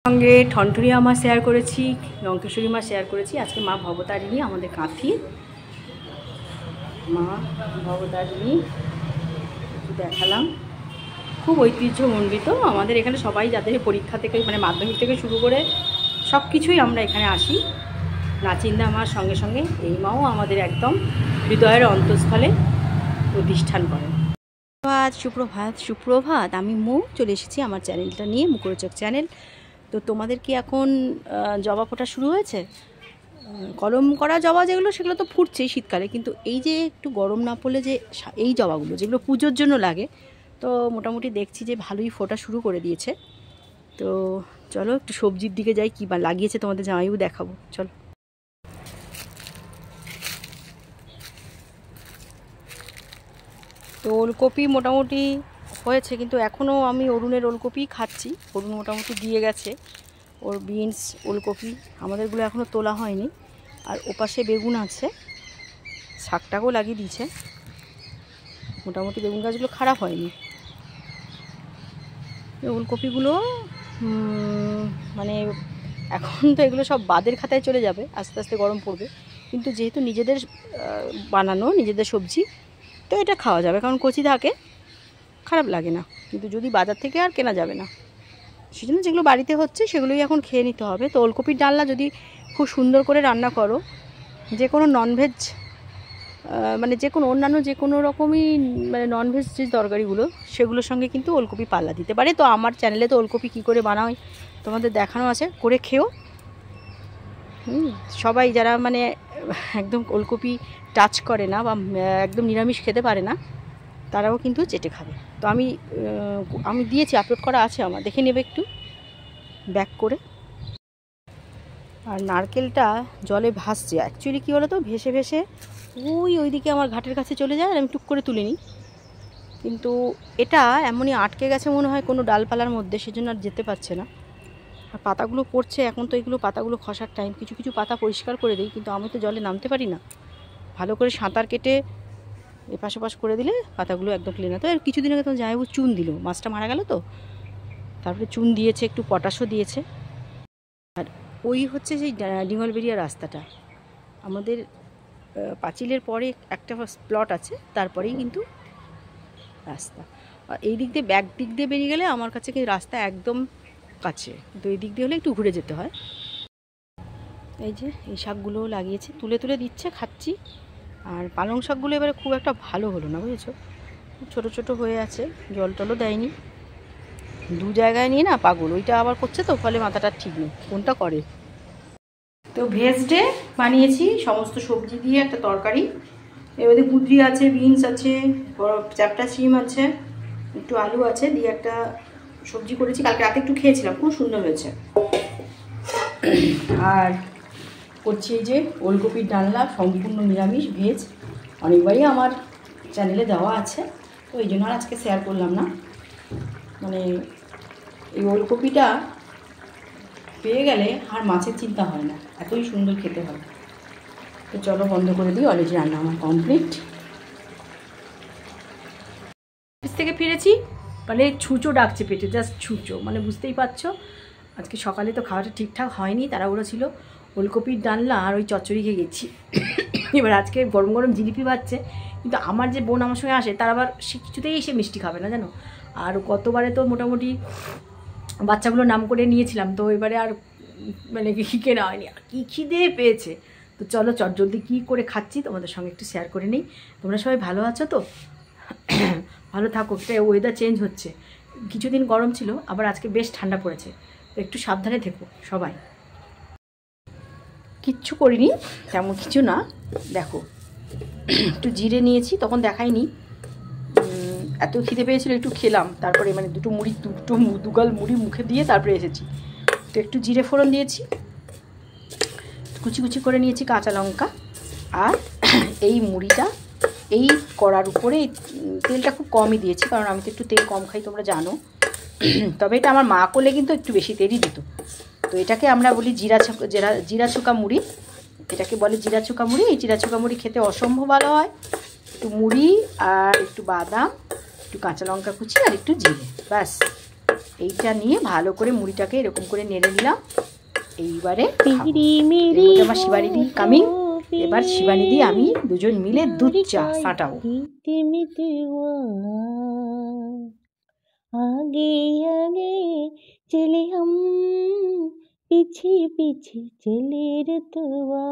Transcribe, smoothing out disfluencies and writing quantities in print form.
সঙ্গে ঠনঠনি মাছ শেয়ার করেছি, লঙ্কেশ্বরী মাছ শেয়ার করেছি। আজকে মা ভবতারিণী আমাদের কাঁথি, মা ভবতারিণী দেখালাম। খুব ঐতিহ্যমণ্ডিত আমাদের এখানে সবাই, যাদের পরীক্ষা থেকে মানে মাধ্যমিক থেকে শুরু করে সব কিছুই আমরা এখানে আসি। নাচিন্দা মার সঙ্গে সঙ্গে এই মাও আমাদের একদম হৃদয়ের অন্তঃস্থলে প্রতিষ্ঠান করেন। সুপ্রভাত সুপ্রভাত, আমি মৌ চলে এসেছি আমার চ্যানেলটা নিয়ে, মুখরোচক চ্যানেল। তো তোমাদের কি এখন জবা ফোটা শুরু হয়েছে? কলম করা জবা যেগুলো সেগুলো তো ফুটছেই শীতকালে, কিন্তু এই যে একটু গরম না পড়লে যে এই জবাগুলো যেগুলো পুজোর জন্য লাগে, তো মোটামুটি দেখছি যে ভালোই ফোটা শুরু করে দিয়েছে। তো চলো একটু সবজির দিকে যাই, কী লাগিয়েছে তোমাদের জামাইবাবু দেখাবো, চলো। তো ওলকপি মোটামুটি হয়েছে, কিন্তু এখনও আমি অরুণের ওলকপি খাচ্ছি। অরুণ মোটামুটি দিয়ে গেছে ওর বিনস ওলকপি, আমাদেরগুলো এখনও তোলা হয়নি। আর ওপাশে বেগুন আছে, শাকটাকেও লাগিয়ে দিয়েছে। মোটামুটি বেগুন গাছগুলো খারাপ হয়নি। ওলকপিগুলো মানে এখন তো এগুলো সব বাদের খাতায় চলে যাবে, আস্তে আস্তে গরম পড়বে। কিন্তু যেহেতু নিজেদের বানানো নিজেদের সবজি, তো এটা খাওয়া যাবে, কারণ কচি থাকে, খারাপ লাগে না। কিন্তু যদি বাজার থেকে আর কেনা যাবে না, সেই জন্য যেগুলো বাড়িতে হচ্ছে সেগুলোই এখন খেয়ে নিতে হবে। তো ওলকপির ডালনা যদি খুব সুন্দর করে রান্না করো, যে কোনো ননভেজ মানে যে কোনো অন্যান্য যে কোনো রকমই মানে ননভেজ যে তরকারিগুলো, সেগুলোর সঙ্গে কিন্তু ওলকপি পাল্লা দিতে পারে। তো আমার চ্যানেলে তো ওলকপি কী করে বানাই তোমাদের দেখানো আছে, করে খেও। সবাই যারা মানে একদম ওলকপি টাচ করে না বা একদম নিরামিষ খেতে পারে না, তারাও কিন্তু চেটে খাবে। তো আমি দিয়েছি, আপলোড করা আছে আমার, দেখে নেবে একটু ব্যাক করে। আর নারকেলটা জলে ভাসছে, অ্যাকচুয়ালি কী বলো তো, ভেসে ভেসে ওইদিকে আমার ঘাটের কাছে চলে যায়, আর আমি টুক করে তুলে নিই। কিন্তু এটা এমনই আটকে গেছে মনে হয় কোনো ডালপালার মধ্যে, সেজন্য আর যেতে পারছে না। আর পাতাগুলো পড়ছে এখন, তো এগুলো পাতাগুলো খসার টাইম। কিছু কিছু পাতা পরিষ্কার করে দিই, কিন্তু আমি তো জলে নামতে পারি না। ভালো করে সাঁতার কেটে এপাশ ওপাশ করে দিলে পাতাগুলো একদম ক্লিন হতো। আর কিছুদিন আগে তো জামাইবাবু চুন দিল, মাছটা মারা গেল তো, তারপরে চুন দিয়েছে, একটু পটাশও দিয়েছে। আর ওই হচ্ছে সেই ডিঙ্গলবেরিয়া রাস্তাটা, আমাদের পাঁচিলের পরে একটা প্লট আছে, তারপরেই কিন্তু রাস্তা। আর এই দিক দিয়ে ব্যাক দিক দিয়ে বেরিয়ে গেলে আমার কাছে কিন্তু রাস্তা একদম কাছে, কিন্তু এই দিক দিয়ে হলে একটু ঘুরে যেতে হয়। এই যে এই শাকগুলোও লাগিয়েছে, তুলে তুলে দিচ্ছে, খাচ্ছি। আর পালং শাকগুলো এবারে খুব একটা ভালো হলো না, বুঝেছো, ছোটো ছোটো হয়ে আছে, জল টলও দেয়নি। দু জায়গায় নিয়ে না পাগল, ওইটা আবার করছে, তো ফলে মাথাটা ঠিক নেই কোনটা করে। তো ভেজ ডে বানিয়েছি সমস্ত সবজি দিয়ে একটা তরকারি। এবারে কুঁদরি আছে, বিনস আছে, চ্যাপটা শিম আছে, একটু আলু আছে, দিয়ে একটা সবজি করেছি। কালকে রাতে একটু খেয়েছিলাম, খুব সুন্দর হয়েছে। আর করছি এই যে ওলকপির ডালনা, সম্পূর্ণ নিরামিষ ভেজ, অনেকবারই আমার চ্যানেলে দেওয়া আছে, তো এই জন্য আর আজকে শেয়ার করলাম না। মানে এই ওলকপিটা পেয়ে গেলে আর মাছের চিন্তা হয় না, এতই সুন্দর খেতে হয়। তো চলো বন্ধ করে দিই, অলরেডি রান্না আমার কমপ্লিট। অফিস থেকে ফিরেছি, মানে ছুঁচো ডাকছে পেটে, জাস্ট ছুঁচো, মানে বুঝতেই পারছো। আজকে সকালে তো খাওয়াটা ঠিকঠাক হয়নি, তাড়াহুড়ো ছিল। ওলকপির ডালনা আর ওই চচ্চড়ি খেয়ে গেছি। এবার আজকে গরম গরম জিলিপি বাজছে, কিন্তু আমার যে বোন আমার সঙ্গে আসে, তার আবার সে কিছুতেই এসে মিষ্টি খাবে না, জানো। আর গতবারে তো মোটামুটি বাচ্চাগুলো নাম করে নিয়েছিলাম, তো এবারে আর মানে কি কেনা হয়নি, কী খিদে পেয়েছে। তো চলো চটজলদি কী করে খাচ্ছি তোমাদের সঙ্গে একটু শেয়ার করে নিই। তোমরা সবাই ভালো আছো তো? ভালো থাকো। একটা ওয়েদার চেঞ্জ হচ্ছে, কিছুদিন গরম ছিল, আবার আজকে বেশ ঠান্ডা পড়েছে, তো একটু সাবধানে থেকো সবাই। কিচ্ছু করিনি, তেমন কিছু না। দেখো একটু জিরে নিয়েছি, তখন দেখাইনি, এত খিদে পেয়েছিল একটু খেলাম, তারপরে মানে দুগাল মুড়ি মুখে দিয়ে তারপরে এসেছি। তো একটু জিরে ফোড়ন দিয়েছি, কুচি কুচি করে নিয়েছি কাঁচা লঙ্কা, আর এই মুড়িটা এই কড়ার উপরে তেলটা খুব কমই দিয়েছি, কারণ আমি তো একটু তেল কম খাই, তোমরা জানো। তবে এটা আমার মা করলে কিন্তু একটু বেশি তেলই দিত। তো এটাকে আমরা বলি জিরা ছোকা মুড়ি, এটাকে বলে জিরা ছোকা মুড়ি। এই জিরা ছোকা মুড়ি খেতে অসম্ভব ভালো হয়। একটু মুড়ি আর একটু বাদাম, একটু কাঁচা লঙ্কা কুচি আর একটু জিরে, ব্যাস এইটা নিয়ে ভালো করে মুড়িটাকে এরকম করে নেড়ে নিলাম। এইবারে আমার শিবানীদি কামিং। এবার শিবানীদি আমি দুজন মিলে দুধ চা সাঁটাবো। आगे आगे चले हम, पीछे पीछे चले रतवा।